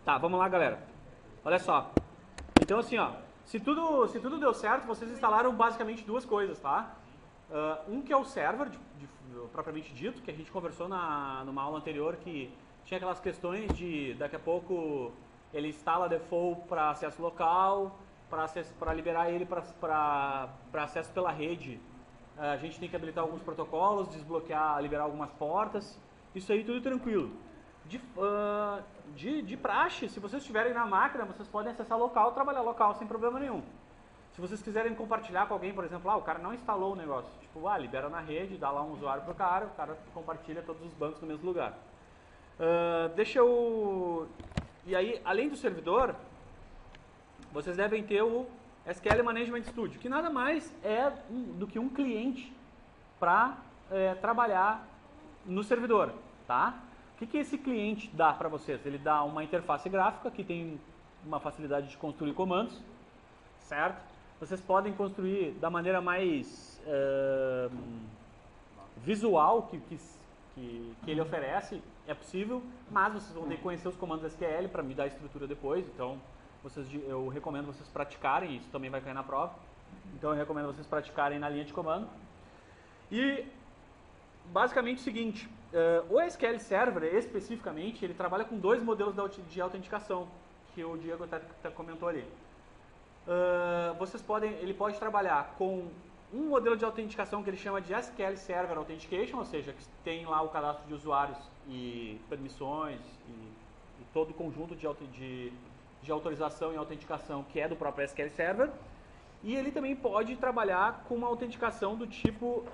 Tá, vamos lá, galera. Olha só. Então, assim, ó, se tudo deu certo, vocês instalaram basicamente duas coisas, tá? Um que é o server, propriamente dito, que a gente conversou numa aula anterior, que tinha aquelas questões de, daqui a pouco, ele instala default para acesso local, para liberar ele para acesso pela rede. A gente tem que habilitar alguns protocolos, desbloquear, liberar algumas portas. Isso aí tudo tranquilo. De praxe, se vocês estiverem na máquina, vocês podem acessar local, trabalhar local sem problema nenhum. Se vocês quiserem compartilhar com alguém, por exemplo, o cara não instalou o negócio, tipo, libera na rede, dá lá um usuário pro cara, o cara compartilha todos os bancos no mesmo lugar. E aí, além do servidor, vocês devem ter o SQL Management Studio, que nada mais é do que um cliente para trabalhar no servidor, tá? O que esse cliente dá para vocês? Ele dá uma interface gráfica que tem uma facilidade de construir comandos, certo? Vocês podem construir da maneira mais visual que ele oferece, é possível, mas vocês vão ter que conhecer os comandos SQL para me dar a estrutura depois, então eu recomendo vocês praticarem, isso também vai cair na prova, então eu recomendo vocês praticarem na linha de comando. E basicamente o seguinte, o SQL Server especificamente, ele trabalha com dois modelos de autenticação, que o Diego até comentou ali. Ele pode trabalhar com um modelo de autenticação que ele chama de SQL Server Authentication, ou seja, que tem lá o cadastro de usuários e permissões e todo o conjunto de autorização e autenticação que é do próprio SQL Server. E ele também pode trabalhar com uma autenticação do tipo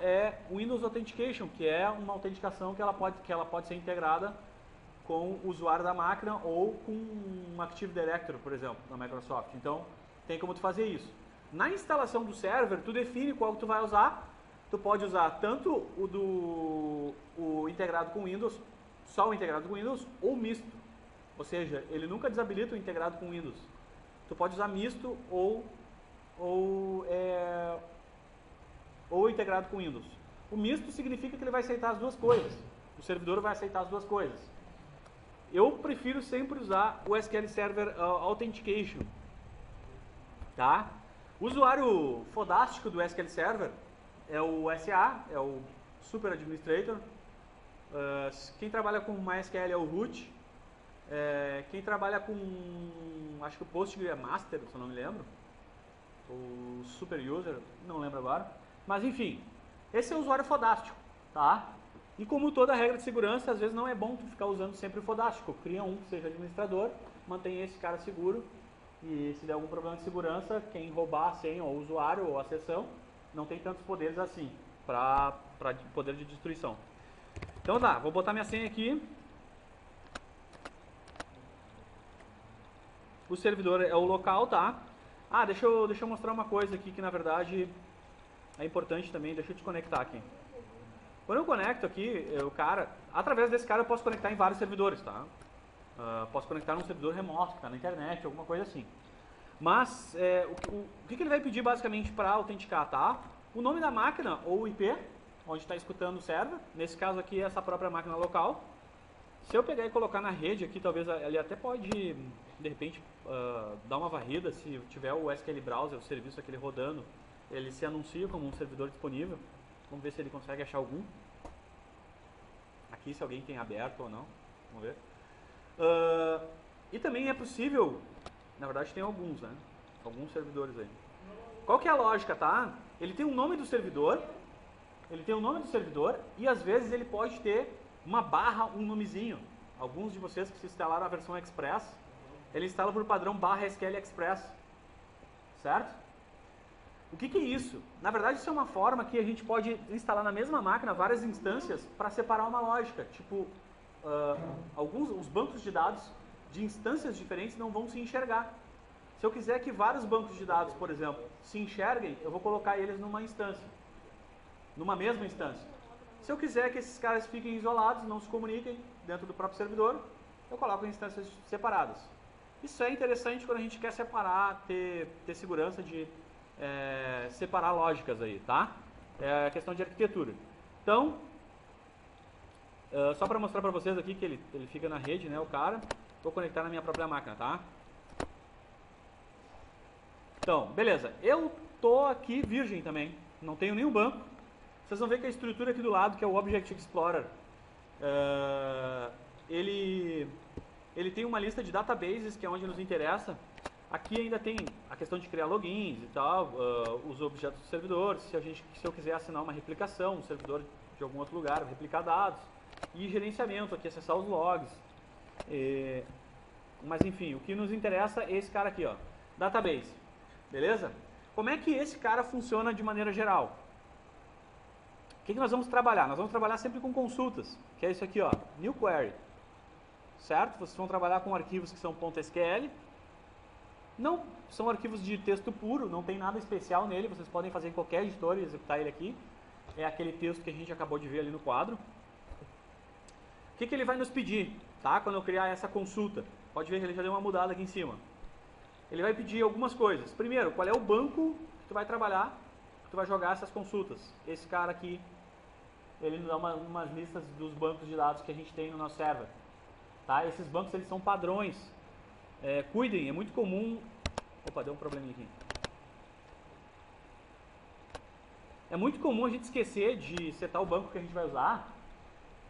Windows Authentication, que é uma autenticação que ela pode ser integrada com o usuário da máquina ou com um Active Directory, por exemplo, da Microsoft. Então, tem como tu fazer isso. Na instalação do server, tu define qual tu vai usar. Tu pode usar tanto o integrado com Windows, só o integrado com Windows, ou misto. Ou seja, ele nunca desabilita o integrado com Windows. Tu pode usar misto ou integrado com Windows. O misto significa que ele vai aceitar as duas coisas. O servidor vai aceitar as duas coisas. Eu prefiro sempre usar o SQL Server Authentication. Tá? O usuário fodástico do SQL Server é o SA, é o Super Administrator. Quem trabalha com MySQL é o root. Quem trabalha com, acho que o Postgre é Master, se eu não me lembro. O Super User, não lembro agora. Mas enfim, esse é o usuário fodástico, tá? E como toda regra de segurança, às vezes não é bom tu ficar usando sempre o fodástico. Cria um que seja administrador, mantenha esse cara seguro. E se der algum problema de segurança, quem roubar a senha, ou o usuário, ou a sessão, não tem tantos poderes assim, para poder de destruição. Então tá, vou botar minha senha aqui. O servidor é o local, tá? Deixa eu mostrar uma coisa aqui que na verdade é importante também, deixa eu te conectar aqui. Quando eu conecto aqui, através desse cara eu posso conectar em vários servidores, tá? Posso conectar num servidor remoto, que está na internet, alguma coisa assim. Mas o que ele vai pedir basicamente para autenticar, tá? O nome da máquina ou o IP, onde está escutando o server. Nesse caso aqui, essa própria máquina local. Se eu pegar e colocar na rede aqui, talvez ele até pode, de repente, dar uma varrida. Se tiver o SQL Browser, o serviço aquele rodando, ele se anuncia como um servidor disponível. Vamos ver se ele consegue achar algum. Aqui, se alguém tem aberto ou não. Vamos ver. E também é possível, na verdade tem alguns, né? Alguns servidores aí. Qual que é a lógica, tá? Ele tem o nome do servidor, e às vezes ele pode ter uma barra, um nomezinho. Alguns de vocês que se instalaram a versão Express, ele instala por padrão /SQL Express, certo? O que é isso? Na verdade isso é uma forma que a gente pode instalar na mesma máquina várias instâncias para separar uma lógica, tipo... os bancos de dados de instâncias diferentes não vão se enxergar. Se eu quiser que vários bancos de dados, por exemplo, se enxerguem, eu vou colocar eles numa mesma instância. Se eu quiser que esses caras fiquem isolados, não se comuniquem dentro do próprio servidor, eu coloco em instâncias separadas. Isso é interessante quando a gente quer separar, ter segurança de separar lógicas aí, tá? É a questão de arquitetura. Então, Só para mostrar para vocês aqui que ele fica na rede, né, o cara. Vou conectar na minha própria máquina, tá? Então, beleza. Eu tô aqui virgem também, não tenho nenhum banco. Vocês vão ver que a estrutura aqui do lado, que é o Object Explorer, ele tem uma lista de databases, que é onde nos interessa. Aqui ainda tem a questão de criar logins e tal, os objetos do servidor, se eu quiser assinar uma replicação, um servidor de algum outro lugar, replicar dados, e gerenciamento, aqui acessar os logs. Mas enfim, o que nos interessa é esse cara aqui, ó, database, beleza? Como é que esse cara funciona de maneira geral? O que nós vamos trabalhar? Nós vamos trabalhar sempre com consultas, que é isso aqui, ó, new query, certo? Vocês vão trabalhar com arquivos que são .sql, não são arquivos de texto puro, não tem nada especial nele, vocês podem fazer em qualquer editor e executar ele aqui. É aquele texto que a gente acabou de ver ali no quadro. O que ele vai nos pedir, tá? Quando eu criar essa consulta? Pode ver que ele já deu uma mudada aqui em cima. Ele vai pedir algumas coisas. Primeiro, qual é o banco que tu vai trabalhar, que tu vai jogar essas consultas. Esse cara aqui, ele nos dá umas listas dos bancos de dados que a gente tem no nosso server. Tá? Esses bancos, eles são padrões. Cuidem, é muito comum... Opa, deu um probleminha aqui. É muito comum a gente esquecer de setar o banco que a gente vai usar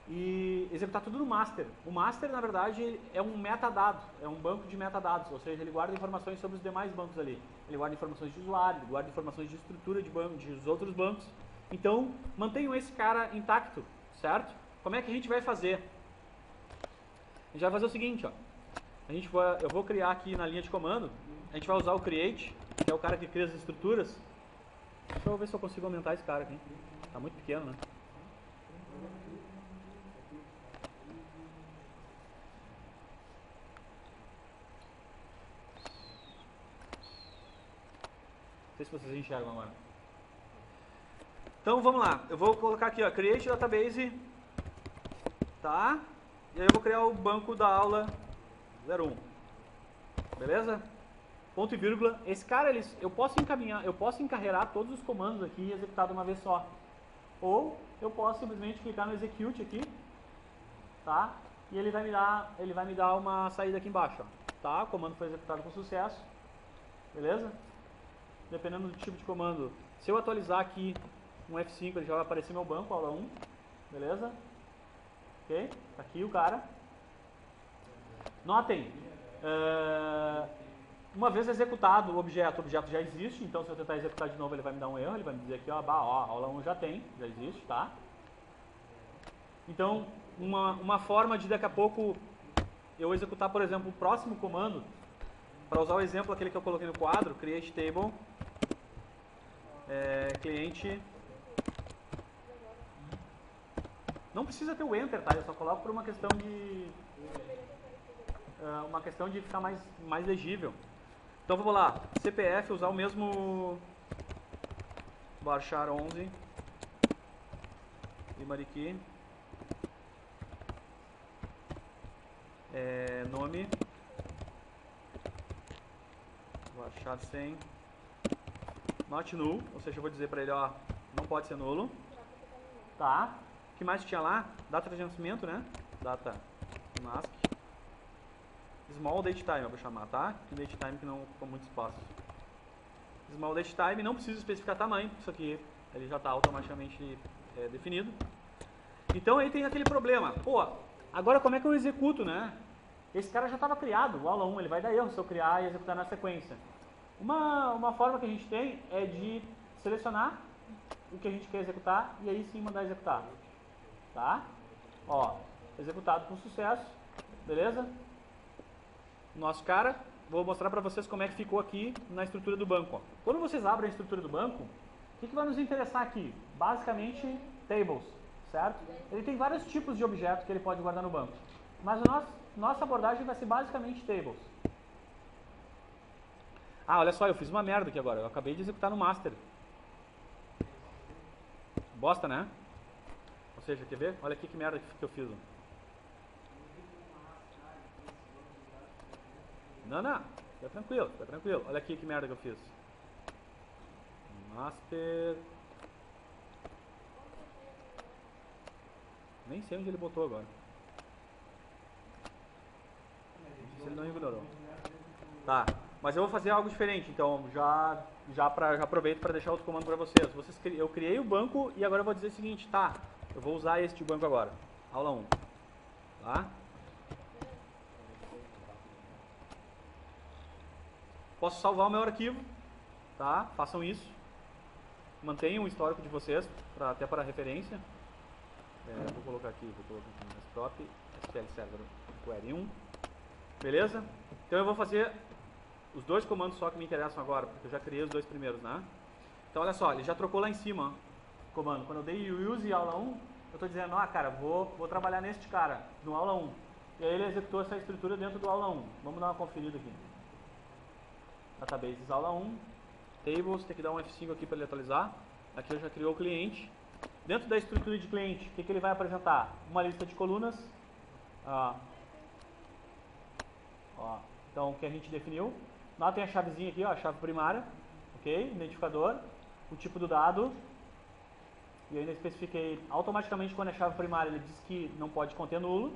e executar tudo no master. O master, na verdade, é um metadado, é um banco de metadados, ou seja, ele guarda informações sobre os demais bancos ali. Ele guarda informações de usuário, ele guarda informações de estrutura de banco, dos outros bancos. Então, mantenham esse cara intacto, certo? Como é que a gente vai fazer? A gente vai fazer o seguinte, ó. Eu vou criar aqui na linha de comando, a gente vai usar o create, que é o cara que cria as estruturas. Deixa eu ver se eu consigo aumentar esse cara aqui. Tá muito pequeno, né? Não sei se vocês enxergam agora. Então vamos lá. Eu vou colocar aqui, ó, create database, tá? E aí eu vou criar o banco da aula 01. Beleza? Ponto e vírgula. Esse cara, eu posso encarregar todos os comandos aqui e executar de uma vez só. Ou eu posso simplesmente clicar no execute aqui, tá? E ele vai me dar uma saída aqui embaixo, ó. Tá? O comando foi executado com sucesso. Beleza? Dependendo do tipo de comando. Se eu atualizar aqui um F5, ele já vai aparecer meu banco, aula 1. Beleza? Ok? Tá aqui o cara. Notem, uma vez executado o objeto já existe, então se eu tentar executar de novo ele vai me dar um erro, ele vai me dizer aqui, ó, a aula 1 já existe, tá? Então, uma forma de daqui a pouco eu executar, por exemplo, o próximo comando, para usar o exemplo aquele que eu coloquei no quadro, create table, cliente, não precisa ter o enter, tá? Eu só coloco por uma questão de ficar mais legível. Então vamos lá, CPF, usar o mesmo varchar 11 e mariqui, nome, varchar 100, not null, ou seja, eu vou dizer para ele, ó, não pode ser nulo, tá? O que mais tinha lá? Data de nascimento, né? Data mask. Small date time eu vou chamar, tá? Date time que não ocupa muito espaço. Small date time, não precisa especificar tamanho, isso aqui ele já está automaticamente definido. Então aí tem aquele problema, pô, agora como é que eu executo, né? Esse cara já estava criado, o aula 1, ele vai dar erro se eu criar e executar na sequência. Uma forma que a gente tem é de selecionar o que a gente quer executar e aí sim mandar executar. Tá? Ó, executado com sucesso, beleza? Nosso cara, vou mostrar para vocês como é que ficou aqui na estrutura do banco. Ó. Quando vocês abrem a estrutura do banco, o que vai nos interessar aqui? Basicamente, tables, certo? Ele tem vários tipos de objetos que ele pode guardar no banco. Mas a nossa abordagem vai ser basicamente tables. Ah, olha só, eu fiz uma merda aqui agora. Eu acabei de executar no master. Bosta, né? Ou seja, quer ver? Olha aqui que merda que eu fiz. Não, fica tranquilo. Olha aqui que merda que eu fiz. Master. Nem sei onde ele botou agora. Se ele não ignorou. Tá, mas eu vou fazer algo diferente, então já aproveito para deixar outro comando para vocês. Eu criei o banco e agora eu vou dizer o seguinte, tá, eu vou usar este banco agora. Aula 1. Tá? Posso salvar o meu arquivo, tá? Façam isso. Mantenham o histórico de vocês, até para referência. Vou colocar aqui no desktop, SQL Server Query 1. Beleza? Então eu vou fazer os dois comandos só que me interessam agora, porque eu já criei os dois primeiros, né? Então olha só, ele já trocou lá em cima o comando. Quando eu dei use aula 1, eu estou dizendo, cara, vou trabalhar neste cara, no aula 1. E aí ele executou essa estrutura dentro do aula 1. Vamos dar uma conferida aqui. Databases aula 1, tables, tem que dar um F5 aqui para ele atualizar. Aqui eu já criou o cliente. Dentro da estrutura de cliente, o que ele vai apresentar? Uma lista de colunas. Então, o que a gente definiu. Lá tem a chavezinha aqui, a chave primária, ok? Identificador, o tipo do dado. E eu ainda especifiquei automaticamente quando é chave primária, ele diz que não pode conter nulo.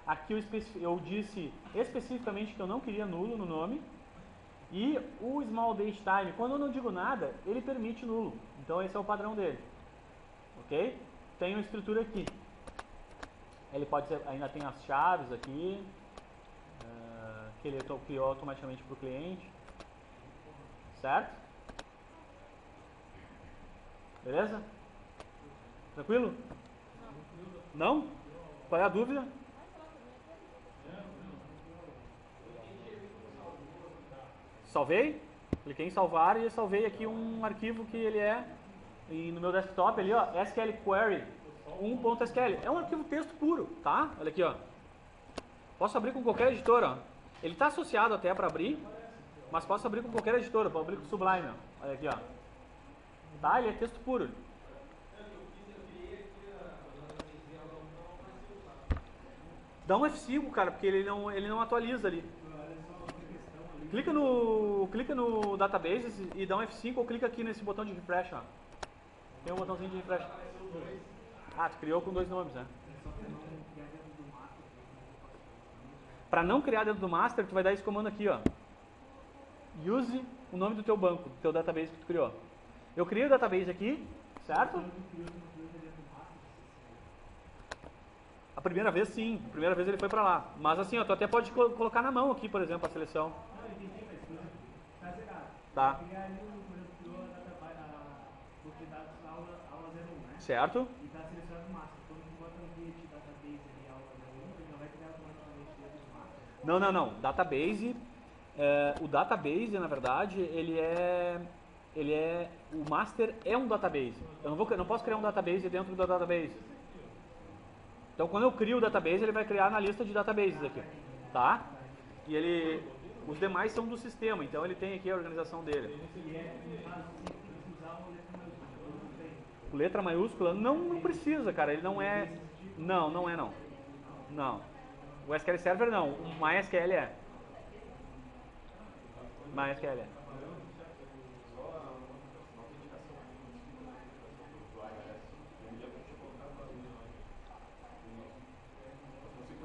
Aqui eu disse especificamente que eu não queria nulo no nome. E o small date time, quando eu não digo nada, ele permite nulo. Então esse é o padrão dele. Ok? Tem uma estrutura aqui. Ele pode ser, ainda tem as chaves aqui, que ele criou automaticamente para o cliente. Certo? Beleza? Tranquilo? Não? Qual é a dúvida? Salvei, cliquei em salvar e salvei aqui um arquivo que ele é no meu desktop ali, ó, SQL Query 1.SQL. É um arquivo texto puro, tá? Olha aqui, ó. Posso abrir com qualquer editor, ó. Ele está associado até para abrir, mas posso abrir com qualquer editor. Posso abrir com o Sublime, ó. Olha aqui, ó. Tá? Ele é texto puro. Dá um F5, cara, porque ele não atualiza ali. Clica no Databases e dá um F5 ou clica aqui nesse botão de refresh, ó. Tem um botãozinho de refresh. Ah, tu criou com dois nomes, né? Para não criar dentro do master, tu vai dar esse comando aqui, ó. Use o nome do teu banco, do teu database que tu criou. Eu criei o database aqui, certo? A primeira vez sim, a primeira vez ele foi para lá. Mas assim, ó, tu até pode colocar na mão aqui, por exemplo, a seleção. Tá. Certo? E está selecionado o master. Quando tu bota no git database ali, aula 1, ele não vai criar automaticamente dentro do master? Não. Database, o database, na verdade, o master é um database. Eu não posso criar um database dentro do database. Então, quando eu crio o database, ele vai criar na lista de databases aqui, tá? E os demais são do sistema, então ele tem aqui a organização dele. Letra maiúscula? Não precisa, cara. Ele não é... Não. Não. O SQL Server não. O MySQL é. MySQL é.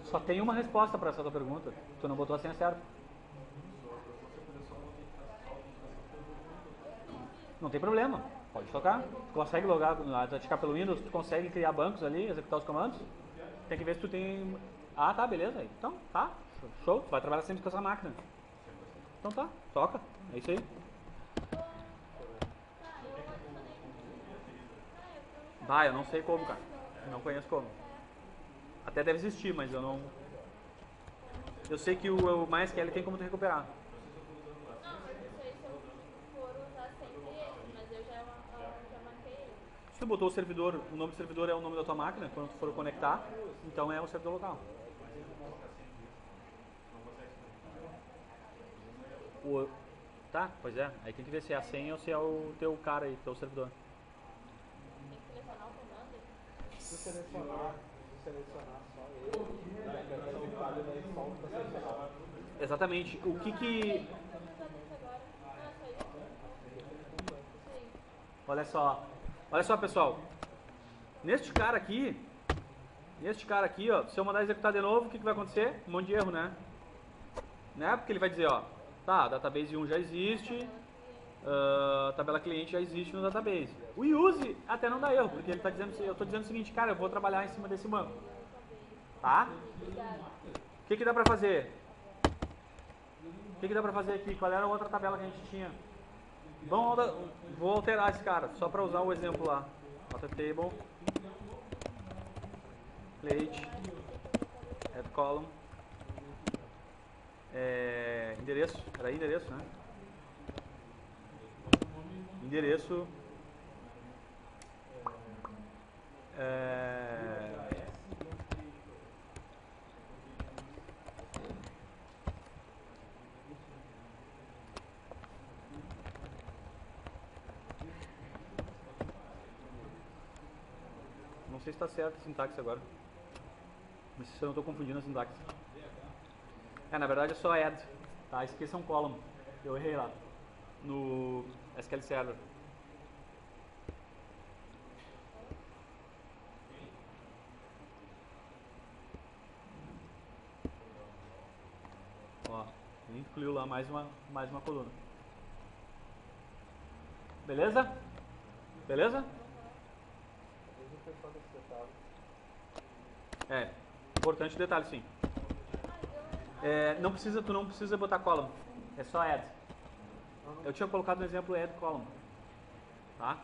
Só tem uma resposta para essa tua pergunta. Tu não botou a senha certa. Não tem problema. Pode tocar. Tu consegue logar, autenticar pelo Windows, tu consegue criar bancos ali, executar os comandos. Tem que ver se tu tem... Ah, tá, beleza. Então, tá. Show. Tu vai trabalhar sempre com essa máquina. Então tá, toca. É isso aí. Vai, eu não sei como, cara. Eu não conheço como. Até deve existir, mas eu não... Eu sei que o MySQL tem como tu recuperar. Se tu botou o servidor, o nome do servidor é o nome da tua máquina, quando tu for conectar, então é o servidor local. Tá, pois é. Aí tem que ver se é a senha ou se é o teu cara aí, teu servidor. Tem que selecionar o comando? Se selecionar só ele, na implementação do quadro vai só para selecionar. Exatamente. O que... Olha só, pessoal. Neste cara aqui, Este cara aqui, ó, se eu mandar executar de novo, o que, que vai acontecer? Um monte de erro, né? Né? Porque ele vai dizer, ó, tá, database 1 já existe, tabela cliente já existe no database. O use até não dá erro, porque ele tá dizendo, eu estou dizendo o seguinte, cara, eu vou trabalhar em cima desse banco. Tá? O que, que dá pra fazer? O que, que dá pra fazer aqui? Qual era a outra tabela que a gente tinha? Vou alterar esse cara, só para usar o exemplo lá. Data table, plate, add column, endereço, era aí endereço, né? Endereço, não sei se está certo a sintaxe agora, mas se eu não estou confundindo a sintaxe. Na verdade é só add, tá? Esqueça um column, eu errei lá no SQL Server. Ó, ele incluiu lá mais uma coluna. Beleza? Beleza? Importante o detalhe, sim. Tu não precisa botar column, é só add. Eu tinha colocado no exemplo add column, tá?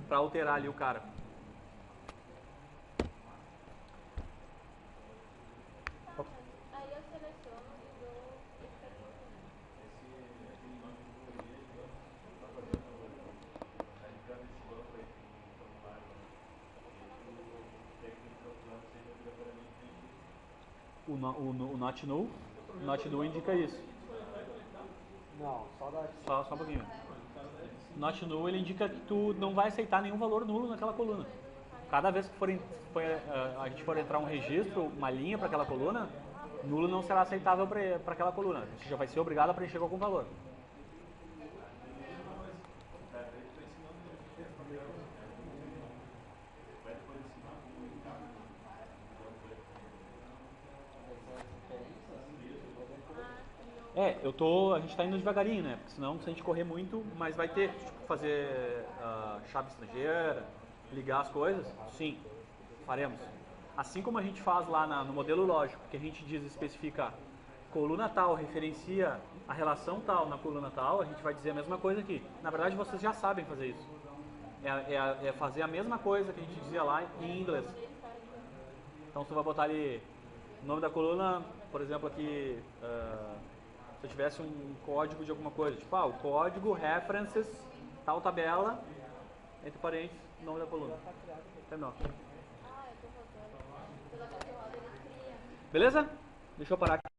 Para alterar ali o cara. Aí eu seleciono e dou O not null indica isso. Não, só da Só um pouquinho. Not null ele indica que tu não vai aceitar nenhum valor nulo naquela coluna. Cada vez que a gente for entrar um registro, uma linha para aquela coluna, nulo não será aceitável para aquela coluna. Você já vai ser obrigado a preencher com algum valor. A gente está indo devagarinho, né? Porque senão, se a gente correr muito, mas vai ter, tipo, fazer chave estrangeira, ligar as coisas, sim, faremos. Assim como a gente faz lá no modelo lógico, que a gente especifica coluna tal, referencia a relação tal na coluna tal, a gente vai dizer a mesma coisa aqui. Na verdade, vocês já sabem fazer isso. É fazer a mesma coisa que a gente dizia lá em inglês. Então, você vai botar ali o nome da coluna, por exemplo, aqui... se eu tivesse um código de alguma coisa, tipo, o código references, tal tabela, entre parênteses, nome da coluna. Terminou. eu tô rodando. Pela cachorrada ele cria. Beleza? Deixa eu parar aqui.